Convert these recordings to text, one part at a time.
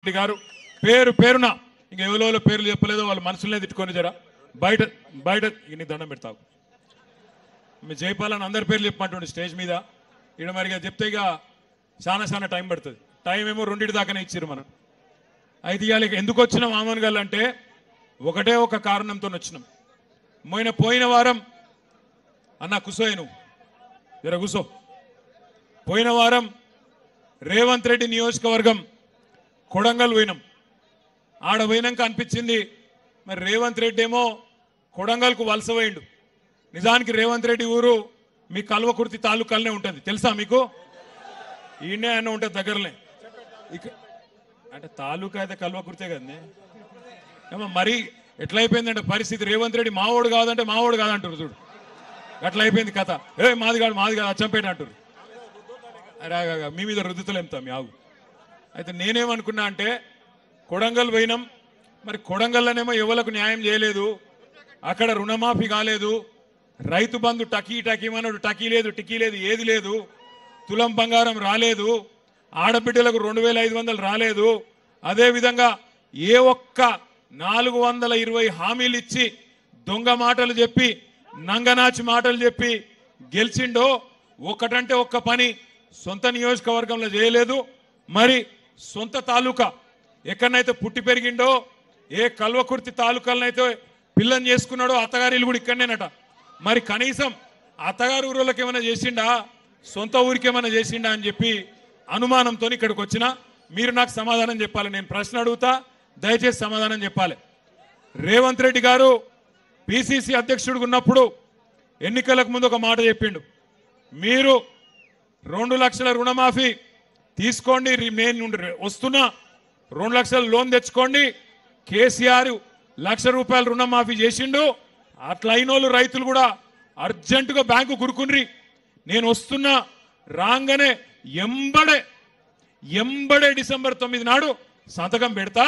రెడ్డి గారు పేరు పేరున ఇంక ఎవరో పేర్లు చెప్పలేదో వాళ్ళ మనసులనే తిట్టుకొని జరా బయట బయట ఇన్ని దండం పెడతావు మీ జైపాలని అందరి పేర్లు చెప్పమంటుండే స్టేజ్ మీద ఇక్కడ మరిగా చెప్తే ఇక చాలా టైం పడుతుంది. టైం ఏమో 2 దాకానే ఇచ్చారు మనం. అయితే ఇవాళ ఎందుకు వచ్చినాం ఆమన్ గారు అంటే ఒకటే ఒక కారణంతో వచ్చినాం. పోయిన వారం అన్న కుసోయ్ నువ్వు జర కుసో. పోయిన వారం రేవంత్ రెడ్డి నియోజకవర్గం కొడంగల్ పోయినాం. ఆడ పోయినాక అనిపించింది మరి రేవంత్ రెడ్డి ఏమో కొడంగల్కు వలస పోయిండు. నిజానికి రేవంత్ రెడ్డి ఊరు మీ కల్వకుర్తి తాలూకాలనే ఉంటుంది, తెలుసా మీకు? ఈయనే అన్న ఉంటుంది దగ్గరలే. అంటే తాలూకా అయితే కల్వకుర్తే కదండి. ఏమో మరి ఎట్లా అయిపోయిందంటే పరిస్థితి, రేవంత్ రెడ్డి మావోడు కాదంటే మావోడు కాదంటారు చూడు, అట్లా అయిపోయింది కథ. మాది కాదు అచ్చంపేట అంటారు. మీ మీద రుద్దుతలేంతా మీ ఆగు. అయితే నేనేమనుకున్నా అంటే కొడంగల్ పోయినాం, మరి కొడంగల్లోనేమో ఎవరికి న్యాయం చేయలేదు, అక్కడ రుణమాఫీ కాలేదు, రైతు బంధు టకీమన్నాడు, టకీ లేదు ఏది లేదు, తులం బంగారం రాలేదు, ఆడబిడ్డలకు 2500 రాలేదు. అదేవిధంగా ఏ ఒక్క 420 హామీలు ఇచ్చి దొంగ మాటలు చెప్పి నంగనాచి మాటలు చెప్పి గెలిచిండో ఒక్కటంటే ఒక్క పని సొంత నియోజకవర్గంలో చేయలేదు. మరి సొంత తాలూకా ఎక్కడనైతే పుట్టి పెరిగిండో, ఏ కల్వకుర్తి తాలూకాలనైతే పిల్లని చేసుకున్నాడో, అత్తగారి కూడా ఇక్కడనేనట. మరి కనీసం అత్తగారి ఊళ్ళకి ఏమైనా చేసిండా, సొంత ఊరికి ఏమైనా చేసిండా అని చెప్పి అనుమానంతో ఇక్కడికి వచ్చినా. మీరు నాకు సమాధానం చెప్పాలి. నేను ప్రశ్న అడుగుతా, దయచేసి సమాధానం చెప్పాలి. రేవంత్ రెడ్డి గారు పిసిసి అధ్యక్షుడు ఉన్నప్పుడు ఎన్నికలకు ముందు ఒక మాట చెప్పిండు, మీరు 2 లక్షల రుణమాఫీ తీసుకోండి, నేను వస్తున్నా 2 లక్షల లోన్ తెచ్చుకోండి. కేసీఆర్ 1 లక్ష రూపాయలు రుణమాఫీ చేసిండు. అట్లా అయినోళ్ళు రైతులు కూడా అర్జెంటుగా బ్యాంకు కురుకుని నేను వస్తున్నా, రాగానే ఎంబడే డిసెంబర్ 9 నాడు సంతకం పెడతా,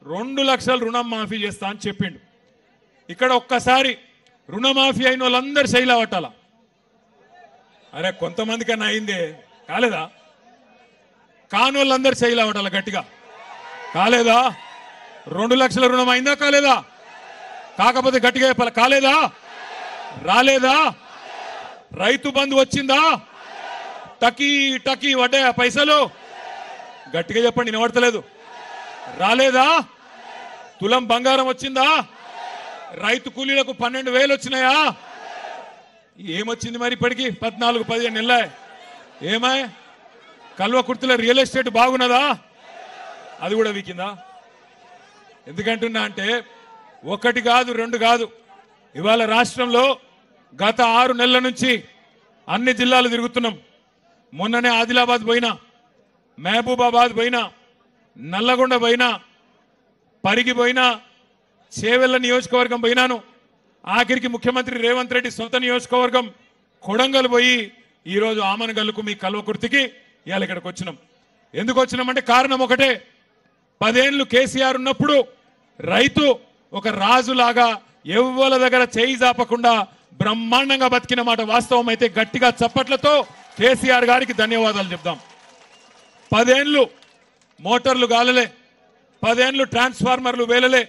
2 లక్షల రుణం మాఫీ చేస్తా అని చెప్పిండు. ఇక్కడ ఒక్కసారి రుణమాఫీ అయిన వాళ్ళందరూ శైలా పట్టాల. అరే కొంతమంది కన్నా అయిందే, కాలేదా? కాని వాళ్ళందరూ శైలా పట్టాల గట్టిగా. కాలేదా? 2 లక్షల రుణం అయిందా కాలేదా? కాకపోతే గట్టిగా చెప్పాలి, కాలేదా? రాలేదా? రైతు బంధు వచ్చిందా? టకీ వడ్డాయా పైసలు? గట్టిగా చెప్పండి, వినబడతలేదు. రాలేదా? తులం బంగారం వచ్చిందా? రైతు కూలీలకు 12,000 వచ్చినాయా? ఏమొచ్చింది మరి ఇప్పటికి? 14-15 నెలలే. ఏమాయ్ కల్వకుర్తిలో రియల్ ఎస్టేట్ బాగున్నదా? అది కూడా వీకిందా? ఎందుకంటున్నా అంటే 1 కాదు 2 కాదు, ఇవాళ రాష్ట్రంలో గత 6 నెలల నుంచి అన్ని జిల్లాలు తిరుగుతున్నాం. మొన్ననే ఆదిలాబాద్ పోయినా, మహబూబాబాద్ పోయినా, నల్లగొండ పోయినా, పరిగి పోయినా, చేవెళ్ల నియోజకవర్గం పోయినాను. ఆఖరికి ముఖ్యమంత్రి రేవంత్ రెడ్డి సొంత నియోజకవర్గం కొడంగల్ పోయి ఈరోజు ఆమనగల్లుకు మీ కల్వకుర్తికి ఇవాళ ఇక్కడికి వచ్చినాం. ఎందుకు వచ్చినామంటే కారణం ఒకటే, 10 ఏళ్ళు కేసీఆర్ ఉన్నప్పుడు రైతు ఒక రాజులాగా ఎవ్వల దగ్గర చేయి జాపకుండా బ్రహ్మాండంగా బతికిన మాట వాస్తవం. అయితే గట్టిగా చప్పట్లతో కేసీఆర్ గారికి ధన్యవాదాలు చెప్దాం. 10 ఏళ్ళు మోటార్లు గాలలే, 10 ఏళ్ళు ట్రాన్స్ఫార్మర్లు వేలలే,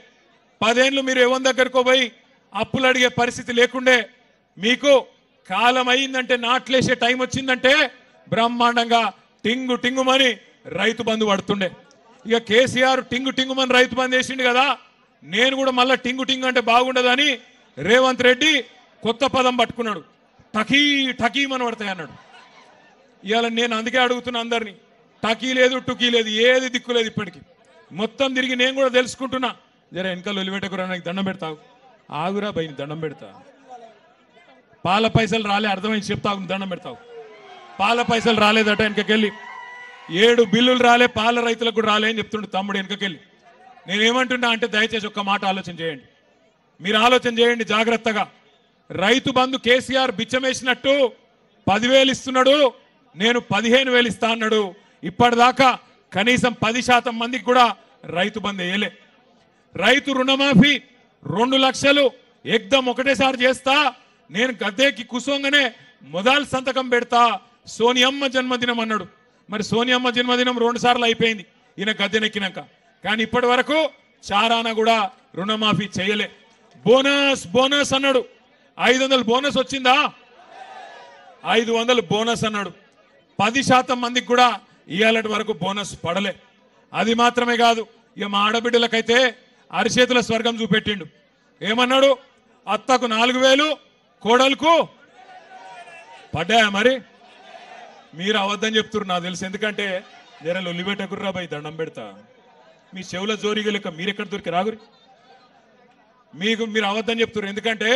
10 ఏళ్ళు మీరు ఎవరి దగ్గరకు పోయి అప్పులు అడిగే పరిస్థితి లేకుండే. మీకు కాలం అయిందంటే, నాట్లేసే టైం వచ్చిందంటే బ్రహ్మాండంగా టింగుమని రైతు బంధు పడుతుండే. ఇక కేసీఆర్ టింగుమని రైతు బంధు వేసిండు కదా, నేను కూడా మళ్ళీ టింగు అంటే బాగుండదని రేవంత్ రెడ్డి కొత్త పదం పట్టుకున్నాడు, టకీమని పడతాయి అన్నాడు. ఇవాళ నేను అందుకే అడుగుతున్నా అందరినీ, టకీ లేదు టుకీ లేదు, ఏది దిక్కు లేదు. ఇప్పటికి మొత్తం తిరిగి నేను కూడా తెలుసుకుంటున్నా. జర వెనకాల ఒలిపెట్టకురా, నాకు దండం పెడతావు. ఆగురా భయ్, దండం పెడతా. పాల పైసలు రాలే, అర్థమైంది చెప్తావు, దండం పెడతావు. పాల పైసలు రాలేదట వెనకకెళ్ళి, 7 బిల్లులు రాలే, పాల రైతులకు కూడా రాలే అని చెప్తుండే తమ్ముడు వెనకకెళ్ళి. నేనేమంటున్నా అంటే దయచేసి ఒక్క మాట ఆలోచన చేయండి. మీరు ఆలోచన చేయండి జాగ్రత్తగా. రైతు బంధు కేసీఆర్ బిచ్చమేసినట్టు 10,000 ఇస్తున్నాడు, నేను 15,000 ఇస్తా అన్నాడు. ఇప్పటిదాకా కనీసం 10% మందికి కూడా రైతు బంధు వేయలే. రైతు రుణమాఫీ 2 లక్షలు ఎగ్దం ఒకటేసారి చేస్తా, నేను గద్దెకి కుసోంగానే మొదలు సంతకం పెడతా, సోనియమ్మ జన్మదినం అన్నాడు. మరి సోనియమ్మ జన్మదినం 2 సార్లు అయిపోయింది ఈయన గద్దెనెక్కినాక. కానీ ఇప్పటి వరకు చారాన కూడా రుణమాఫీ చేయలే. బోనస్ బోనస్ అన్నాడు, 500 బోనస్ వచ్చిందా? 500 బోనస్ అన్నాడు. 10% మందికి కూడా ఇవాళటి వరకు బోనస్ పడలే. అది మాత్రమే కాదు, ఇక మా ఆడబిడ్డలకైతే అరిచేతుల స్వర్గం చూపెట్టిండు. ఏమన్నాడు? అత్తకు 4000, కోడలకు పడ్డాయా? మరి మీరు అవద్దని చెప్తున్నారు నాకు తెలుసు. ఎందుకంటే జర లొల్లి పెట్టకుర్రా బై, దండం పెడతా. మీ చెవుల జోరిగా లెక్క మీరెక్కడ దొరికి రాగురి. మీరు అవద్దని చెప్తున్నారు. ఎందుకంటే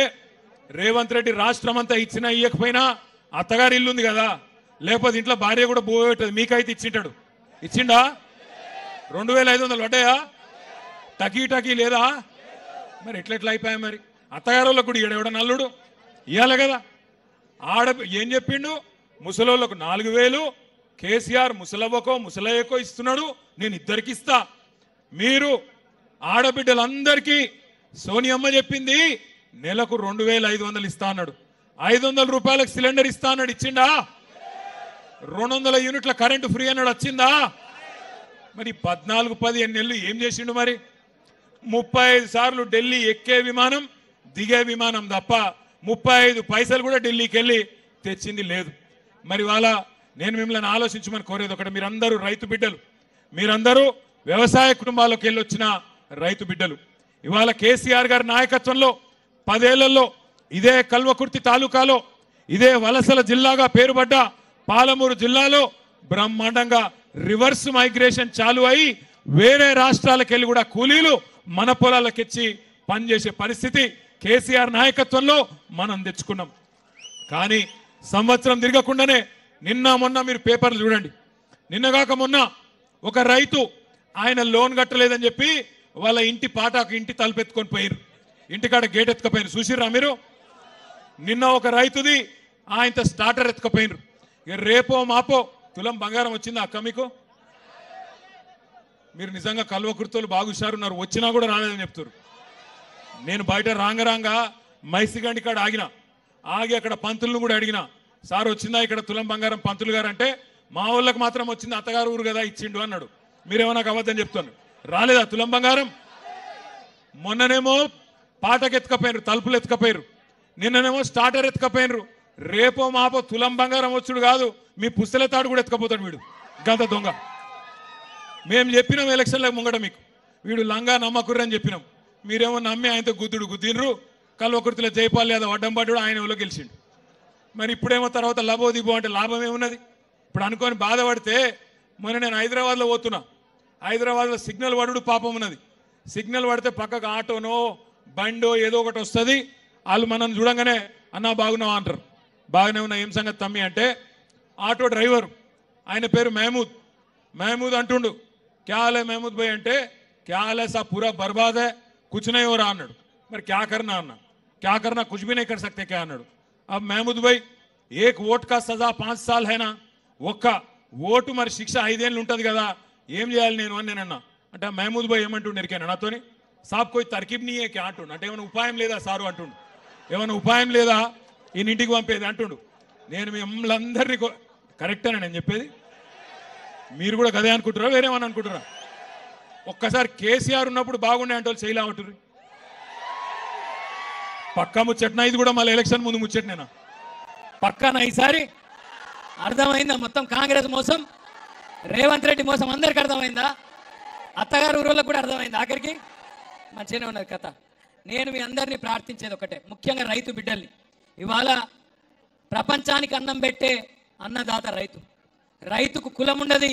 రేవంత్ రెడ్డి రాష్ట్రం అంతా ఇచ్చినా ఇయ్యకపోయినా అత్తగారి ఇల్లు ఉంది కదా, లేకపోతే ఇంట్లో భార్య కూడా పోయేటది. మీకైతే ఇచ్చింటాడు. ఇచ్చిండా? 2500 పడ్డాయా? టకీ టకీ లేదా? మరి ఎట్లెట్లా అయిపోయా? మరి అత్తగారులకు కూడా ఎవడ నల్లుడు ఇవ్వాలి కదా. ఏం చెప్పిండు? ముసలోళ్ళకు 4000, కేసీఆర్ ముసలవ్వకో ముసలయ్యకో ఇస్తున్నాడు, నేను ఇద్దరికి ఇస్తా. మీరు ఆడబిడ్డలందరికీ సోనియమ్మ చెప్పింది నెలకు 2500 ఇస్తా అన్నాడు. 500 రూపాయలకు సిలిండర్ ఇస్తా అన్నాడు. ఇచ్చిండా? 200 యూనిట్ల కరెంటు ఫ్రీ అన్నాడు. వచ్చిందా? మరి 14-15 నెలలు ఏం చేసిండు? మరి 35 సార్లు ఢిల్లీ ఎక్కే విమానం, దిగే విమానం తప్ప 35 పైసలు కూడా ఢిల్లీకి వెళ్ళి తెచ్చింది లేదు. మరి వాళ్ళ నేను మిమ్మల్ని ఆలోచించమని కోరేది ఒకటి, మీరందరూ రైతు బిడ్డలు, మీరందరూ వ్యవసాయ కుటుంబాలకు వెళ్ళి వచ్చిన రైతు బిడ్డలు. ఇవాళ కేసీఆర్ గారి నాయకత్వంలో 10 ఏళ్లలో ఇదే కల్వకుర్తి తాలూకాలో, ఇదే వలసల జిల్లాగా పేరుపడ్డ పాలమూరు జిల్లాలో బ్రహ్మాండంగా రివర్స్ మైగ్రేషన్ చాలు అయి వేరే రాష్ట్రాలకు వెళ్ళి కూడా కూలీలు మన పొలాలకెచ్చి పనిచేసే పరిస్థితి కేసీఆర్ నాయకత్వంలో మనం తెచ్చుకున్నాం. కానీ సంవత్సరం తిరగకుండానే నిన్న మొన్న మీరు పేపర్లు చూడండి, నిన్నగాక మొన్న ఒక రైతు ఆయన లోన్ కట్టలేదని చెప్పి వాళ్ళ ఇంటి పాటాకు ఇంటి తలుపెత్తుకొని పోయారు, ఇంటికాడ గేట్ ఎత్తుకపోయారు. చూసిర్రా మీరు? నిన్న ఒక రైతుది ఆయనతో స్టార్టర్ ఎత్తుకపోయినరు. ఇక రేపో మాపో తులం బంగారం వచ్చిందా అక్క మీకు? మీరు నిజంగా కల్వకుర్తోలు బాగా హుషారున్నారు, వచ్చినా కూడా రాలేదని చెప్తారు. నేను బయట రాంగరాంగా మైసిగండి కాడ ఆగి అక్కడ పంతులను కూడా అడిగినా, సార్ వచ్చిందా ఇక్కడ తులం బంగారం పంతులు గారు అంటే, మా వాళ్ళకి మాత్రం వచ్చింది, అత్తగారు ఊరు కదా ఇచ్చిండు అన్నాడు. మీరేమో నాకు అబద్ధం చెప్తాను. రాలేదా తులం బంగారం? మొన్ననేమో పాటకు ఎత్తుకపోయినరు, తలుపులు ఎత్తుకపోయారు, నిన్ననేమో స్టార్టర్ ఎత్తుకపోయినరు. రేపో మాపో తులం బంగారం వచ్చుడు కాదు, మీ పుస్తల తాడు కూడా ఎత్తుకపోతాడు వీడు, గంత దొంగ. మేము చెప్పినాం ఎలక్షన్లకు ముంగట మీకు, వీడు లంగా నమ్మకుర్రు అని చెప్పినాం. మీరేమో నమ్మి ఆయనతో గుద్దినరు. కల్వకుర్తిలో జైపాల్ యాదవ్ అడ్డం పడ్డాడు, ఆయన ఎవరో గెలిచిండు. మరి ఇప్పుడేమో తర్వాత లబో దిబో అంటే లాభం ఏమున్నది? ఇప్పుడు అనుకొని బాధపడితే, మొన్న నేను హైదరాబాద్లో పోతున్నా, హైదరాబాద్లో సిగ్నల్ పడుడు పాపం ఉన్నది. సిగ్నల్ పడితే పక్కకు ఆటోనో బండో ఏదో ఒకటి వస్తుంది, వాళ్ళు మనం చూడంగానే అన్నా బాగున్నావా అంటారు. బాగానే ఉన్నా, ఏం సంగతి తమ్మి అంటే, ఆటో డ్రైవర్ ఆయన పేరు మహమూద్ అంటుండు. క్యాలే మహమూద్ భాయ్ అంటే, క్యాలే సా పూరా బర్బాద్ హై, కుచ్ నహీ హో రా అన్నాడు. మరి క్యా కర్నా అన్నా, క్యా కర్నా కుచ్ భీ నహీ కర్ సక్తే క్యా అన్నాడు. अब महमूद भाई एक वोट का सजा 5 साल है ना, ఒక్క ఓటు మరి శిక్ష 5 ఏళ్ళు ఉంటుంది కదా, ఏం చేయాలి నేను అని నేనన్నా. అంటే మహమూద్ భాయ్ ఏమంటుండు ఎరికాను నాతోని, సాబ్ కోయి తర్కీబ్ నీయే క్యా అంటుండు. అంటే ఏమైనా ఉపాయం లేదా సారు అంటుండు, ఏమైనా ఉపాయం లేదా ఈయన ఇంటికి పంపేది అంటుండు. నేను మిమ్మల్ని అందరినీ కరెక్టేనా నేను చెప్పేది? మీరు కూడా గదే అనుకుంటారా వేరేమని అనుకుంటారా? ఒక్కసారి కేసీఆర్ ఉన్నప్పుడు బాగుండే అంటే వాళ్ళు చేయలే అంటారు. పక్కా ముచ్చట్నా ఇది కూడా? మళ్ళీ ఎలక్షన్ ముందు ముచ్చట్నేనా? పక్కానా ఈసారి? అర్థమైందా మొత్తం కాంగ్రెస్ మోసం, రేవంత్ రెడ్డి మోసం అందరికి అర్థమైందా? అత్తగారు ఊరోళ్ళకు కూడా అర్థమైందా? ఆఖరికి మంచిగానే ఉన్నది కథ. నేను మీ అందరినీ ప్రార్థించేది ఒకటే, ముఖ్యంగా రైతు బిడ్డల్ని. ఇవాళ ప్రపంచానికి అన్నం పెట్టే అన్నదాత రైతు. రైతుకు కులం ఉండదు,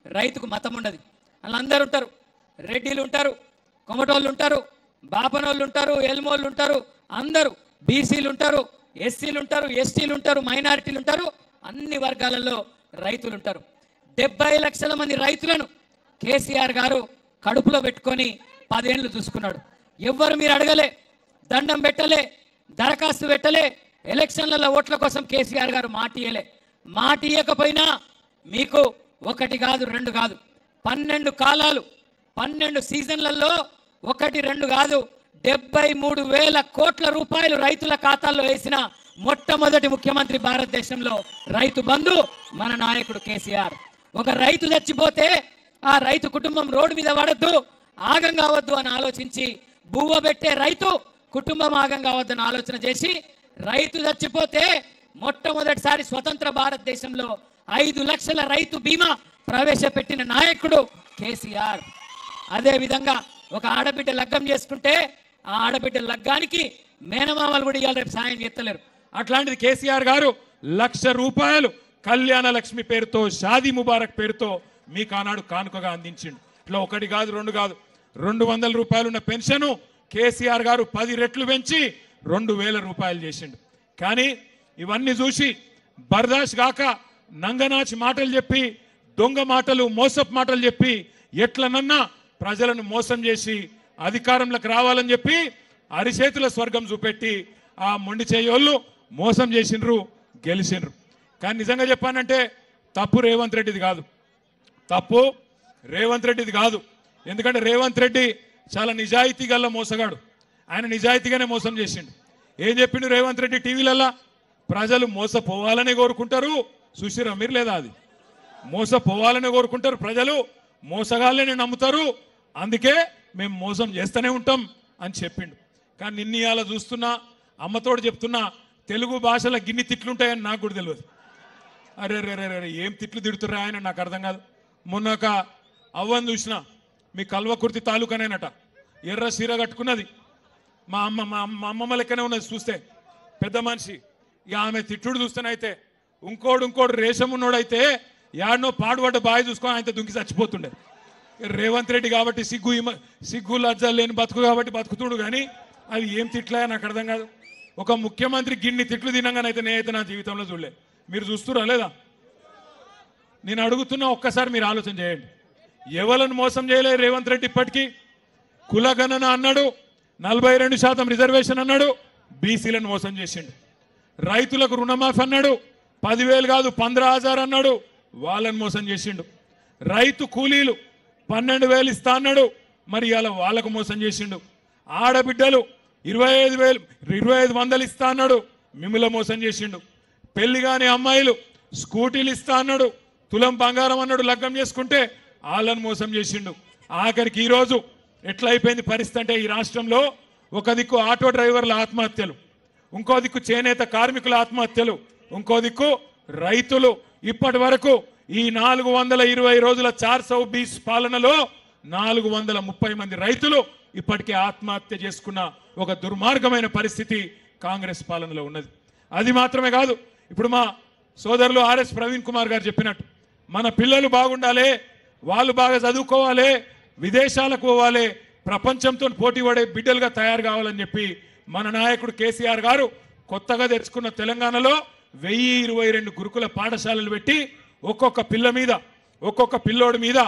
రైతుకు మతం ఉండదు. వాళ్ళందరూ ఉంటారు, రెడ్డిలు ఉంటారు, కొమటోళ్ళు ఉంటారు, బాపనోళ్ళు ఉంటారు, ఎల్మోళ్ళు ఉంటారు, అందరూ బీసీలు ఉంటారు, ఎస్సీలు ఉంటారు, ఎస్టీలు ఉంటారు, మైనారిటీలు ఉంటారు, అన్ని వర్గాలలో రైతులు ఉంటారు. 70 లక్షల మంది రైతులను కేసీఆర్ గారు కడుపులో పెట్టుకొని 10 ఏళ్ళు చూసుకున్నాడు. ఎవ్వరు మీరు అడగలే, దండం పెట్టలే, దరఖాస్తు పెట్టలే, ఎలక్షన్లలో ఓట్ల కోసం కేసీఆర్ గారు మాట ఇయ్యలే. మాట ఇయ్యకపోయినా మీకు 1 కాదు 2 కాదు 12 కాలాలు 12 సీజన్లలో 1 2 కాదు 73,000 కోట్ల రూపాయలు రైతుల ఖాతాల్లో వేసిన మొట్టమొదటి ముఖ్యమంత్రి భారతదేశంలో రైతు బంధు మన నాయకుడు కేసీఆర్. ఒక రైతు చచ్చిపోతే ఆ రైతు కుటుంబం రోడ్డు మీద పడద్దు, ఆగం కావద్దు అని ఆలోచించి బువ్వ పెట్టే రైతు కుటుంబం ఆగం కావద్దని ఆలోచన చేసి రైతు చచ్చిపోతే మొట్టమొదటిసారి స్వతంత్ర భారతదేశంలో 5 లక్షల రైతు బీమా ప్రవేశపెట్టిన నాయకుడు కేసీఆర్. అదేవిధంగా ఒక ఆడబిడ్డ లగ్గం చేసుకుంటే ఆ ఆడబిడ్డ లగ్గానికి మేనమామలు కూడా ఇవాళ రేపు సాయం చేస్తలేరు. అట్లాంటిది కేసీఆర్ గారు ₹1,00,000 కళ్యాణ లక్ష్మి పేరుతో షాదీ ముబారక్ పేరుతో మీకు ఆనాడు కానుకగా అందించిండు. ఇట్లా ఒకటి కాదు రెండు కాదు, ₹200 ఉన్న పెన్షన్ కేసీఆర్ గారు 10 రెట్లు పెంచి ₹2,000 చేసిండు. కానీ ఇవన్నీ చూసి బర్దాష్ గాక నంగనాచి మాటలు చెప్పి, దొంగ మాటలు, మోసపు మాటలు చెప్పి ఎట్లనన్నా ప్రజలను మోసం చేసి అధికారంలోకి రావాలని చెప్పి అరిచేతుల స్వర్గం చూపెట్టి ఆ మొండి చేయోళ్ళు మోసం చేసిండ్రు, గెలిచిండ్రు. కానీ నిజంగా చెప్పానంటే తప్పు రేవంత్ రెడ్డిది కాదు, తప్పు రేవంత్ రెడ్డిది కాదు. ఎందుకంటే రేవంత్ రెడ్డి చాలా నిజాయితీ గల్ల మోసగాడు. ఆయన నిజాయితీగానే మోసం చేసిండు. ఏం చెప్పిండు రేవంత్ రెడ్డి టీవీలల్లా? ప్రజలు మోసపోవాలనే కోరుకుంటారు. చూసిరా మీరు లేదా? అది మోసపోవాలనే కోరుకుంటారు ప్రజలు, మోసగాళ్ళని నమ్ముతారు, అందుకే మేము మోసం చేస్తూనే ఉంటాం అని చెప్పిండు. కానీ నిన్న ఇవాళ చూస్తున్నా, అమ్మతోడు చెప్తున్నా, తెలుగు భాషలో గిన్ని తిట్లుంటాయని నాకు కూడా తెలియదు. అరే రే రే రే ఏం తిట్లు తిడుతుర్రా ఆయన, నాకు అర్థం కాదు. మొన్న ఒక అవ్వని చూసిన, మీ కల్వకుర్తి తాలూకానేనట, ఎర్ర సీర కట్టుకున్నది, మా అమ్మమ్మ లెక్కనే ఉన్నది చూస్తే, పెద్ద మనిషి. ఇక ఆమె తిట్టుడు చూస్తేనైతే ఇంకోడు రేషం ఉన్నోడైతే యాడనో పాడుపడ్డ బావి చూసుకొని ఆయన దుంకి చచ్చిపోతుండే. రేవంత్ రెడ్డి కాబట్టి సిగ్గు లజ్జలు లేని బతుకు కాబట్టి బతుకుతుడు, కానీ అవి ఏం తిట్లా నాకు అర్థం కాదు. ఒక ముఖ్యమంత్రి గిన్ని తిట్లు తినంగానైతే నేనైతే నా జీవితంలో చూడలే. మీరు చూస్తురా లేదా? నేను అడుగుతున్నా, ఒక్కసారి మీరు ఆలోచన చేయండి. ఎవరిని మోసం చేయలేదు రేవంత్ రెడ్డి ఇప్పటికీ? కులగణన అన్నాడు, 42% రిజర్వేషన్ అన్నాడు, బీసీలను మోసం చేసిండు. రైతులకు రుణమాఫీ అన్నాడు, 10,000 కాదు 15,000 అన్నాడు, వాళ్ళని మోసం చేసిండు. రైతు కూలీలు 12,000 ఇస్తా అన్నాడు, మరి ఇలా వాళ్ళకు మోసం చేసిండు. ఆడబిడ్డలు 25,000 ఇస్తా అన్నాడు, మిమ్మల్ని మోసం చేసిండు. పెళ్లి కాని అమ్మాయిలు స్కూటీలు ఇస్తా అన్నాడు, తులం బంగారం అన్నాడు, లగ్గం చేసుకుంటే వాళ్ళని మోసం చేసిండు. ఆఖరికి ఈరోజు ఎట్లా అయిపోయింది పరిస్థితి అంటే, ఈ రాష్ట్రంలో ఒక దిక్కు ఆటో డ్రైవర్ల ఆత్మహత్యలు, ఇంకో దిక్కు చేనేత కార్మికుల ఆత్మహత్యలు, ఇంకో దిక్కు రైతులు. ఇప్పటి వరకు ఈ 420 రోజుల 420 పాలనలో 430 మంది రైతులు ఇప్పటికే ఆత్మహత్య చేసుకున్న ఒక దుర్మార్గమైన పరిస్థితి కాంగ్రెస్ పాలనలో ఉన్నది. అది మాత్రమే కాదు, ఇప్పుడు మా సోదరులు ఆర్ఎస్ ప్రవీణ్ కుమార్ గారు చెప్పినట్టు, మన పిల్లలు బాగుండాలి, వాళ్ళు బాగా చదువుకోవాలి, విదేశాలకు పోవాలి, ప్రపంచంతో పోటీ పడే బిడ్డలుగా తయారు కావాలని చెప్పి మన నాయకుడు కేసీఆర్ గారు కొత్తగా తెచ్చుకున్న తెలంగాణలో 1022 గురుకుల పాఠశాలలు పెట్టి ఒక్కొక్క పిల్లోడి మీద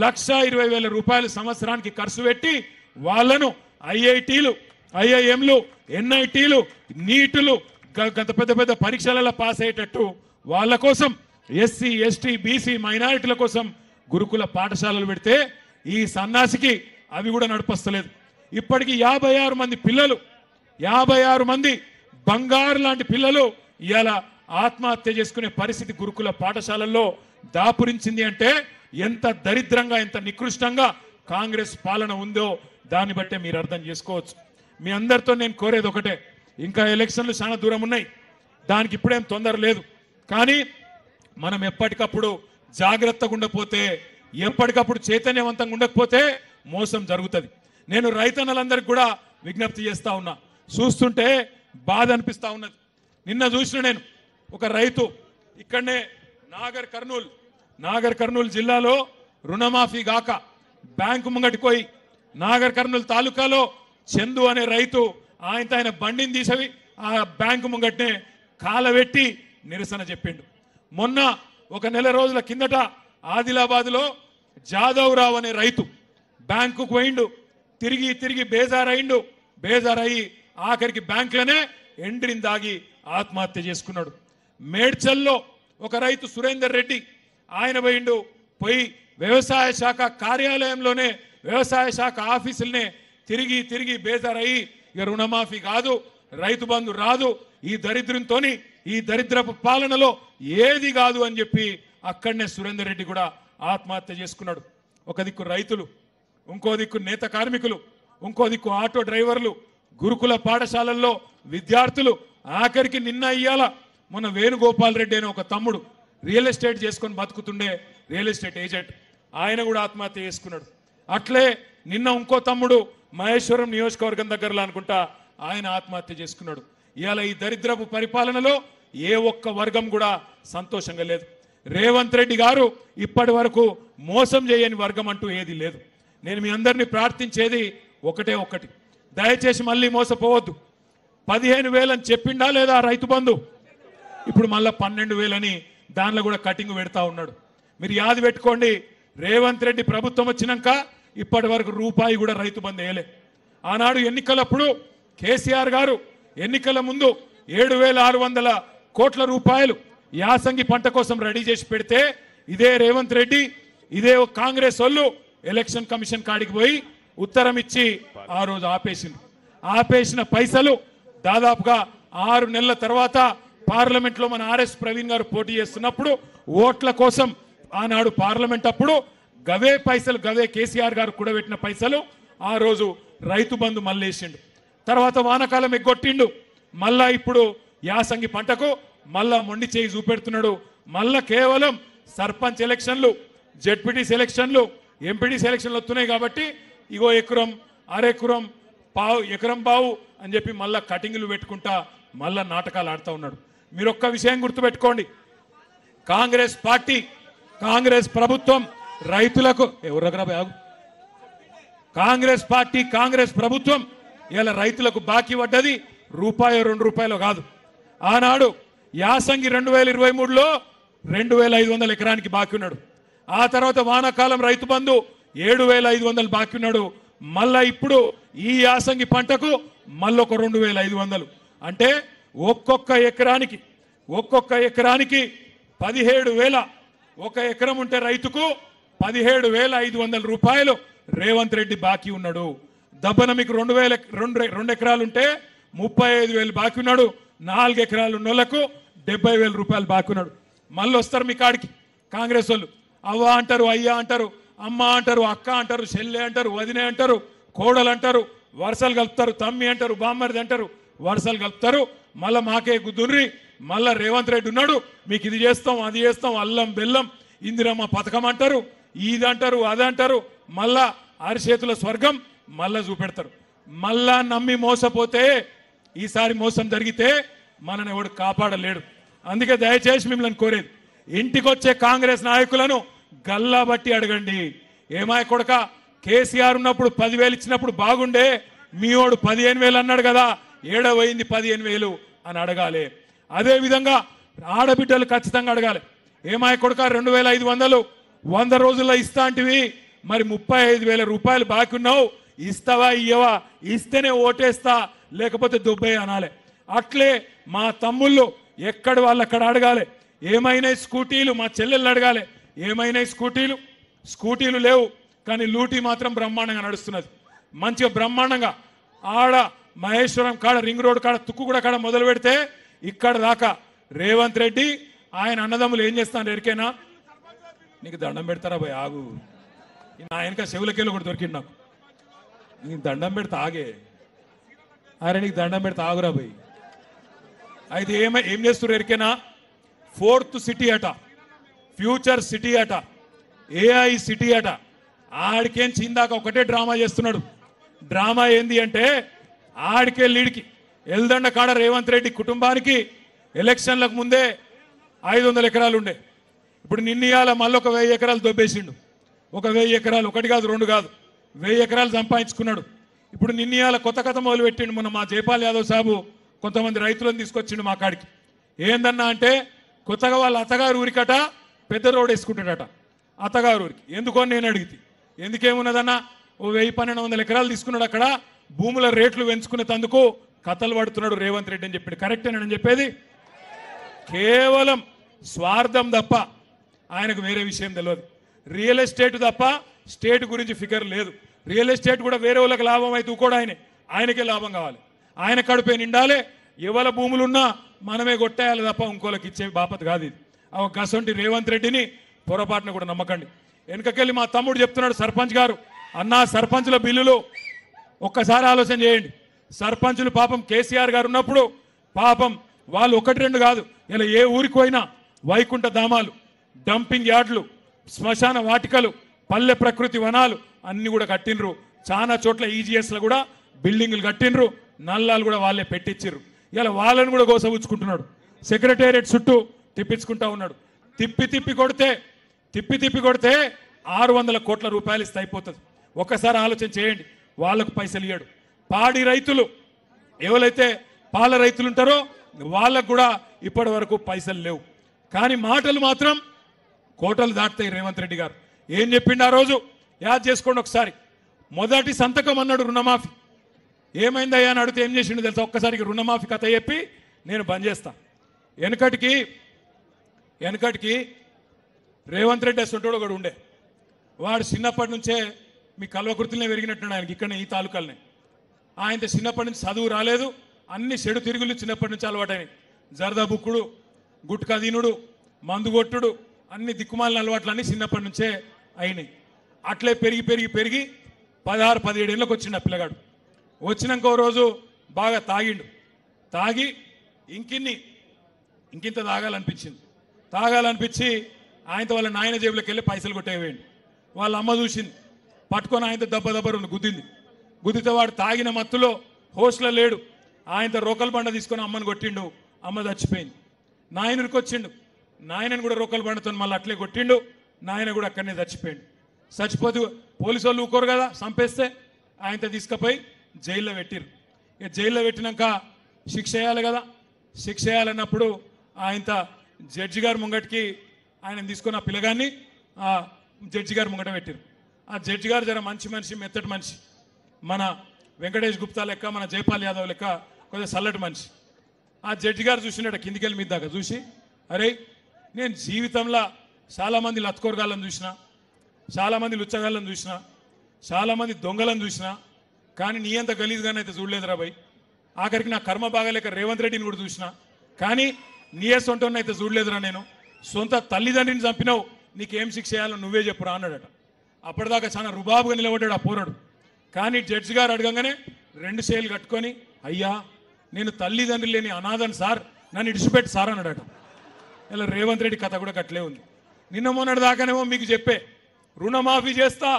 ₹1,20,000 సంవత్సరానికి ఖర్చు పెట్టి వాళ్ళను ఐఐటీలు, ఐఐఎంలు, ఎన్ఐటీలు, నీటులు, గత పెద్ద పరీక్షలలో పాస్ అయ్యేటట్టు వాళ్ళ కోసం ఎస్సీ, ఎస్టీ, బీసీ, మైనారిటీల కోసం గురుకుల పాఠశాలలు పెడితే ఈ సన్నాసికి అవి కూడా నడిపస్తలేదు. ఇప్పటికీ 56 మంది పిల్లలు, 56 మంది బంగారు లాంటి పిల్లలు ఇవాళ ఆత్మహత్య చేసుకునే పరిస్థితి గురుకుల పాఠశాలల్లో దాపురించింది. అంటే ఎంత దరిద్రంగా, ఎంత నికృష్టంగా కాంగ్రెస్ పాలన ఉందో దాన్ని బట్టే మీరు అర్థం చేసుకోవచ్చు. మీ అందరితో నేను కోరేది ఒకటే, ఇంకా ఎలక్షన్లు చాలా దూరం ఉన్నాయి, దానికి ఇప్పుడేం తొందర లేదు. కానీ మనం ఎప్పటికప్పుడు జాగ్రత్తగా ఉండకపోతే, ఎప్పటికప్పుడు చైతన్యవంతంగా ఉండకపోతే మోసం జరుగుతుంది. నేను రైతన్నలందరికీ కూడా విజ్ఞప్తి చేస్తా ఉన్నా, చూస్తుంటే బాధ అనిపిస్తా ఉన్నది. నిన్న చూసిన నేను ఒక రైతు ఇక్కడనే నాగర్ కర్నూలు జిల్లాలో రుణమాఫీ గాక బ్యాంకు ముంగటికి పోయి, నాగర్ కర్నూలు తాలూకాలో చందు అనే రైతు ఆయన బండిని తీసవి ఆ బ్యాంకు ముంగట్నే కాలబెట్టి నిరసన చెప్పిండు. మొన్న ఒక నెల రోజుల కిందట ఆదిలాబాద్లో జాదవ్ రావు అనే రైతు బ్యాంకుకు పోయిండు, తిరిగి బేజారయ్యి ఆఖరికి బ్యాంకులోనే ఎండ్రిని దాగి ఆత్మహత్య చేసుకున్నాడు. మేడ్చల్లో ఒక రైతు సురేందర్ రెడ్డి, ఆయన పోయి వ్యవసాయ శాఖ కార్యాలయంలోనే, వ్యవసాయ శాఖ ఆఫీసులనే తిరిగి బేజారయ్యి, ఇక రుణమాఫీ కాదు, రైతు బంధు రాదు, ఈ దరిద్రంతోని, ఈ దరిద్రపు పాలనలో ఏది కాదు అని చెప్పి అక్కడనే సురేందర్ రెడ్డి కూడా ఆత్మహత్య చేసుకున్నాడు. ఒక దిక్కు రైతులు, ఇంకో దిక్కు నేత కార్మికులు, ఇంకో దిక్కు ఆటో డ్రైవర్లు, గురుకుల పాఠశాలల్లో విద్యార్థులు, ఆఖరికి నిన్న ఇయ్యాల మన వేణుగోపాల్ రెడ్డి అనే ఒక తమ్ముడు రియల్ ఎస్టేట్ చేసుకొని బతుకుతుండే రియల్ ఎస్టేట్ ఏజెంట్, ఆయన కూడా ఆత్మహత్య చేసుకున్నాడు. అట్లే నిన్న ఇంకో తమ్ముడు మహేశ్వరం నియోజకవర్గం దగ్గరలో అనుకుంటా ఆయన ఆత్మహత్య చేసుకున్నాడు. ఇవాళ ఈ దరిద్రపు పరిపాలనలో ఏ ఒక్క వర్గం కూడా సంతోషంగా లేదు. రేవంత్ రెడ్డి గారు ఇప్పటి వరకు మోసం చేయని వర్గం అంటూ ఏది లేదు. నేను మీ అందరినీ ప్రార్థించేది ఒకటే ఒక్కటి, దయచేసి మళ్ళీ మోసపోవద్దు. 15,000 అని చెప్పిండా లేదా రైతు బంధు? ఇప్పుడు మళ్ళా 12,000 అని దానిలో కూడా కటింగ్ పెడతా ఉన్నాడు. మీరు యాది పెట్టుకోండి, రేవంత్ రెడ్డి ప్రభుత్వం వచ్చినాక ఇప్పటి వరకు రూపాయి కూడా రైతు బంధు వేయలే. ఆనాడు ఎన్నికలప్పుడు కేసీఆర్ గారు ఎన్నికల ముందు 7,600 కోట్ల రూపాయలు యాసంగి పంట కోసం రెడీ చేసి పెడితే ఇదే రేవంత్ రెడ్డి, ఇదే కాంగ్రెస్ వాళ్ళు ఎలక్షన్ కమిషన్ కాడికి పోయి ఉత్తరం ఇచ్చి ఆ రోజు ఆపేసింది. ఆపేసిన పైసలు దాదాపుగా 6 నెలల తర్వాత పార్లమెంట్ లో మన ఆర్ఎస్ ప్రవీణ్ గారు పోటీ చేస్తున్నప్పుడు ఓట్ల కోసం ఆనాడు పార్లమెంట్ అప్పుడు గవే పైసలు, గవే కేసీఆర్ గారు కూడబెట్టిన పైసలు ఆ రోజు రైతు బంధు మళ్ళేసిండు. తర్వాత వానకాలం ఎగ్గొట్టిండు. మళ్ళా ఇప్పుడు యాసంగి పంటకు మళ్ళా మొండి చేయి చూపెడుతున్నాడు. మళ్ళా కేవలం సర్పంచ్ ఎలక్షన్లు, జెడ్పీటీసీ ఎలక్షన్లు, ఎంపీటీసీ ఎలక్షన్లు వస్తున్నాయి కాబట్టి ఇగో ఎకరం, అరెకరం, పావు, ఎకరం బావు అని చెప్పి మళ్ళా కటింగ్లు పెట్టుకుంటా మళ్ళా నాటకాలు ఆడుతూ ఉన్నాడు. మీరు ఒక్క విషయం గుర్తుపెట్టుకోండి, కాంగ్రెస్ పార్టీ, కాంగ్రెస్ ప్రభుత్వం రైతులకు కాంగ్రెస్ పార్టీ, కాంగ్రెస్ ప్రభుత్వం ఇలా రైతులకు బాకీ పడ్డది రూపాయో 2 రూపాయలు కాదు. ఆనాడు యాసంగి 2023లో 2,500 ఎకరానికి బాకీ ఉన్నాడు. ఆ తర్వాత వానాకాలం రైతు బంధు 7,500 బాకీ ఉన్నాడు. మళ్ళా ఇప్పుడు ఈ యాసంగి పంటకు మళ్ళొక 2,500. అంటే ఒక్కొక్క ఎకరానికి 17,000, ఒక ఎకరం ఉంటే రైతుకు 17,500 రూపాయలు రేవంత్ రెడ్డి బాకీ ఉన్నాడు. దబ్బన మీకు 2 ఎకరాలు ఉంటే 35,000 బాకీ ఉన్నాడు. 4 ఎకరాలు ఉన్నోళ్లకు 70,000 రూపాయలు బాకీ ఉన్నాడు. మళ్ళీ వస్తారు మీ కాడికి కాంగ్రెస్ వాళ్ళు, అవ్వ అంటారు, అయ్యా అంటారు, అమ్మ అంటారు, అక్క అంటారు, చెల్లె అంటారు, వదినే అంటారు, కోడలు అంటారు, వరుసలు కలుపుతారు, తమ్మి అంటారు, బామ్మరిది అంటారు, వరుసలు కలుపుతారు. మళ్ళా మాకే గుద్దుర్రి, మళ్ళా రేవంత్ రెడ్డి ఉన్నాడు, మీకు ఇది చేస్తాం, అది చేస్తాం, అల్లం బెల్లం, ఇందిరమ్మ పథకం అంటారు, ఇదంటారు, అదంటారు, మళ్ళా అరిచేతుల స్వర్గం మళ్ళా చూపెడతారు. మళ్ళా నమ్మి మోసపోతే, ఈసారి మోసం జరిగితే మనని ఎవడు కాపాడలేడు. అందుకే దయచేసి మిమ్మల్ని కోరేది, ఇంటికొచ్చే కాంగ్రెస్ నాయకులను గల్లా బట్టి అడగండి. ఏమాయ కొడక, కేసీఆర్ ఉన్నప్పుడు 10,000 ఇచ్చినప్పుడు బాగుండే, మీవాడు 15,000 అన్నాడు కదా, ఏడవైంది 15,000 అని అడగాలి. అదే విధంగా ఆడబిడ్డలు ఖచ్చితంగా అడగాలి. ఏమాయ కొడక 2,500 100 రోజుల్లో ఇస్తా అంటివి, మరి 35,000 రూపాయలు బాకీ ఉన్నావు, ఇస్తావా ఇయ్యవా? ఇస్తేనే ఓటేస్తా, లేకపోతే దుబ్బే అనాలి. అట్లే మా తమ్ముళ్ళు ఎక్కడ వాళ్ళు అక్కడ అడగాలి. ఏమైనా స్కూటీలు, మా చెల్లెళ్ళు అడగాలి, ఏమైనా స్కూటీలు లేవు కానీ లూటీ మాత్రం బ్రహ్మాండంగా నడుస్తున్నది. మంచిగా బ్రహ్మాండంగా ఆడ మహేశ్వరం కాడ, రింగ్ రోడ్ కాడ, తుక్కుగూడ కాడ మొదలు పెడితే ఇక్కడ దాకా రేవంత్ రెడ్డి ఆయన అన్నదమ్ములు ఏం చేస్తాను ఎరికేనా? నీకు దండం పెడతారా భయ్, ఆగు. ఆయనక చెవులకెళ్ళి ఒకటి దొరికింది నాకు. నీకు దండం పెడతా ఆగే, అరే నీకు దండం పెడతా ఆగురా భయ్. అయితే ఏం చేస్తున్నారు ఎరికేనా? 4th సిటీ అట, ఫ్యూచర్ సిటీ అట, AI సిటీ అట. ఆడికేం చిందాక ఒకటే డ్రామా చేస్తున్నాడు. డ్రామా ఏంది అంటే, ఆడికే లీడ్కి ఎల్దండ కాడ రేవంత్ రెడ్డి కుటుంబానికి ఎలక్షన్లకు ముందే 500 ఎకరాలు ఉండే. ఇప్పుడు నిన్నయాల మళ్ళీ ఒక 1000 ఎకరాలు దొబ్బేసిండు. ఒక 1000 ఎకరాలు, ఒకటి కాదు, 2 కాదు, 1000 ఎకరాలు సంపాదించుకున్నాడు. ఇప్పుడు నిన్నయాల కొత్త కథ మొదలు పెట్టిండు. మొన్న మా జైపాల్ యాదవ్ సాబు కొంతమంది రైతులను తీసుకొచ్చిండు మా కాడికి. ఏందన్నా అంటే, కొత్తగా వాళ్ళ అత్తగారు ఊరికట పెద్ద రోడ్ వేసుకుంటాడట అత్తగారు ఊరికి. ఎందుకని నేను అడిగితే, ఎందుకేమున్నదన్నా, ఓ 1,000-1,200 ఎకరాలు తీసుకున్నాడు. అక్కడ భూముల రేట్లు పెంచుకునేందుకు కథలు పడుతున్నాడు రేవంత్ రెడ్డి అని చెప్పాడు. కరెక్టేనని చెప్పేది? కేవలం స్వార్థం తప్ప ఆయనకు వేరే విషయం తెలియదు. రియల్ ఎస్టేట్ తప్ప స్టేట్ గురించి ఫిగర్ లేదు. రియల్ ఎస్టేట్ కూడా వేరే వాళ్ళకి లాభం అయితే కూడా ఆయనకే లాభం కావాలి, ఆయన కడుపే నిండాలి. ఎవరి భూములున్నా మనమే కొట్టేయాలి తప్ప ఇంకోళ్ళకి ఇచ్చే బాపత్ కాదు ఇది. గసంటి రేవంత్ రెడ్డిని పొరపాటున కూడా నమ్మకండి. వెనకకెళ్ళి మా తమ్ముడు చెప్తున్నాడు, సర్పంచ్ గారు అన్నా సర్పంచుల బిల్లులు ఒక్కసారి ఆలోచన చేయండి. సర్పంచులు పాపం కేసీఆర్ గారు ఉన్నప్పుడు పాపం వాళ్ళు ఒకటి రెండు కాదు, ఇలా ఏ ఊరికి పోయినా వైకుంఠ ధామాలు, డంపింగ్ యార్డ్లు, శ్మశాన వాటికలు, పల్లె ప్రకృతి వనాలు అన్ని కూడా కట్టినరు. చాలా చోట్ల ఈజీఎస్లో కూడా బిల్డింగులు కట్టినరు, నల్లాలు కూడా వాళ్ళే పెట్టించారు. ఇలా వాళ్ళని కూడా గోసవుచ్చుకుంటున్నాడు. సెక్రటేరియట్ చుట్టూ తిప్పించుకుంటా ఉన్నాడు. తిప్పి తిప్పి కొడితే 600 కోట్ల రూపాయలు ఇస్తే అయిపోతుంది. ఒక్కసారి ఆలోచన చేయండి. వాళ్ళకు పైసలు ఇయ్యాడు. పాడి రైతులు ఎవరైతే పాల రైతులు ఉంటారో వాళ్ళకు కూడా ఇప్పటి వరకు పైసలు లేవు. కానీ మాటలు మాత్రం కోటలు దాటుతాయి. రేవంత్ రెడ్డి గారు ఏం చెప్పిండు ఆ రోజు యాద్ చేసుకోండి ఒకసారి. మొదటి సంతకం అన్నాడు రుణమాఫీ. ఏమైందయ్యా అని అడిగితే ఏం చేసిండు తెలుసా? ఒక్కసారికి రుణమాఫీ కథ చెప్పి నేను బంద్ చేస్తా. వెనకటికి రేవంత్ రెడ్డి అసంటోడు ఒకడు ఉండే. వాడు చిన్నప్పటి నుంచే మీ కల్వకృతులనే పెరిగినట్టున్నాడు. ఆయనకి ఇక్కడ ఈ తాలూకాలనే. ఆయనతో చిన్నప్పటి నుంచి చదువు రాలేదు. అన్ని చెడు తిరుగులు చిన్నప్పటి నుంచి అలవాటైనాయి. జరదా బుక్కుడు, గుట్కా దీనుడు, మందు కొట్టుడు, అన్ని దిక్కుమాలిన అలవాట్లు అన్నీ చిన్నప్పటి నుంచే అయినాయి. అట్లే పెరిగి 16-17 ఏళ్ళకి వచ్చిండు ఆ పిల్లగాడు. వచ్చినాక ఓ రోజు బాగా తాగిండు. తాగి ఇంకింత తాగాలనిపించి ఆయనతో వాళ్ళ నాయన జేబులోకి వెళ్ళి పైసలు కొట్టేవేయండి. వాళ్ళ అమ్మ చూసింది, పట్టుకొని ఆయనతో దెబ్బ గుద్దింది. గుద్దితే వాడు తాగిన మత్తులో హోస్ట్లో లేడు. ఆయనతో రోకల్ బండ తీసుకొని అమ్మని కొట్టిండు. అమ్మ చచ్చిపోయింది. నాయనకి వచ్చిండు. నాయనని కూడా రోకల్ బండతో మళ్ళీ అట్లే కొట్టిండు. నాయన కూడా అక్కడనే చచ్చిపోయిండు. చచ్చిపోతే పోలీసు వాళ్ళు ఊకోరు కదా, చంపేస్తే ఆయనతో తీసుకుపోయి జైల్లో పెట్టిరు. ఇక జైల్లో పెట్టినాక శిక్ష వేయాలి కదా. శిక్ష వేయాలన్నప్పుడు ఆయనతో జడ్జి గారు ముంగటికి ఆయన తీసుకున్న పిల్లగాన్ని ఆ జడ్జి గారు ముంగట పెట్టిరు. ఆ జడ్జి గారు జర మంచి మనిషి, మెత్తటి మనిషి, మన వెంకటేష్ గుప్తా లెక్క, మన జైపాల్ యాదవ్ లెక్క కొద్దిగా చల్లటి మనిషి. ఆ జడ్జి గారు చూసినట్టు కిందికెళ్ళి మీద దాకా చూసి, అరే నేను జీవితంలో చాలామంది లత్కోరగాళ్ళని చూసిన, చాలామంది లుచ్చగాళ్ళని చూసిన, చాలామంది దొంగలను చూసిన, కానీ నీ అంత గలీజ్గానే అయితే చూడలేదురా భయ్. ఆఖరికి నా కర్మ బాగాలేక రేవంత్ రెడ్డిని కూడా చూసిన, కానీ నీ సొంటని అయితే చూడలేదురా నేను. సొంత తల్లిదండ్రిని చంపినావు, నీకేం శిక్ష చేయాలో నువ్వే చెప్పురా అన్నాడట. అప్పటిదాకా చాలా రుబాబుగా నిలబడ్డాడు ఆ పోరాడు. కానీ జడ్జి గారు అడగంగానే 2 చేతులు కట్టుకొని, అయ్యా నేను తల్లిదండ్రులు లేని అనాథను సార్, నన్ను ఇడిచిపెట్టి సార్ అన్నాడట. ఇలా రేవంత్ రెడ్డి కథ కూడా కట్లే ఉంది. నిన్న మొన్నటి దాకానేమో మీకు చెప్పే రుణమాఫీ చేస్తా,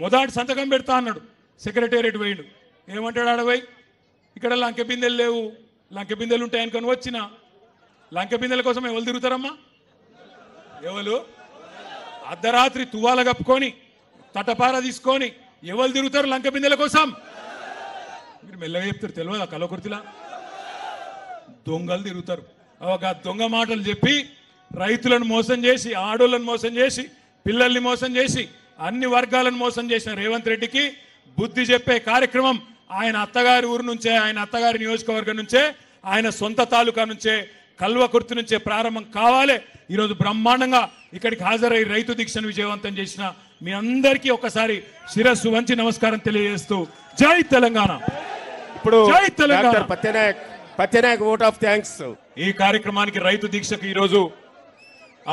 మొదటి సంతకం పెడతా అన్నాడు. సెక్రటేరియట్ పోయిండు. ఏమంటాడు ఆడపోయి, ఇక్కడ లంకె బిందెలు లేవు, లంకె బిందెలు ఉంటాయనుకొని వచ్చిన. లంకె బిందెల కోసం ఎవరు తిరుగుతారమ్మా? ఎవరు అర్ధరాత్రి తువాల కప్పుకొని తటపార తీసుకొని ఎవరు తిరుగుతారు లంకె బిందెల కోసం? మీరు మెల్లగా చెప్తారు, తెలియదా కలవకుర్తిలా? దొంగలు తిరుగుతారు. ఒక దొంగ మాటలు చెప్పి రైతులను మోసం చేసి, ఆడోళ్ళను మోసం చేసి, పిల్లల్ని మోసం చేసి, అన్ని వర్గాలను మోసం చేసిన రేవంత్ రెడ్డికి బుద్ధి చెప్పే కార్యక్రమం ఆయన అత్తగారి ఊరు నుంచే, ఆయన అత్తగారి నియోజకవర్గం నుంచే, ఆయన సొంత తాలూకా నుంచే, కల్వకుర్తి నుంచే ప్రారంభం కావాలి. ఈరోజు బ్రహ్మాండంగా ఇక్కడికి హాజరై రైతు దీక్షను విజయవంతం చేసిన మీ అందరికీ ఒకసారి శిరస్సు వంచి నమస్కారం తెలియజేస్తూ జై తెలంగాణ. ఇప్పుడు జై Telangana. Pathyanayak vote of thanks. ఈ కార్యక్రమానికి రైతు దీక్షకు ఈరోజు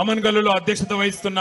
అమన్గల్లులో అధ్యక్షత వహిస్తున్న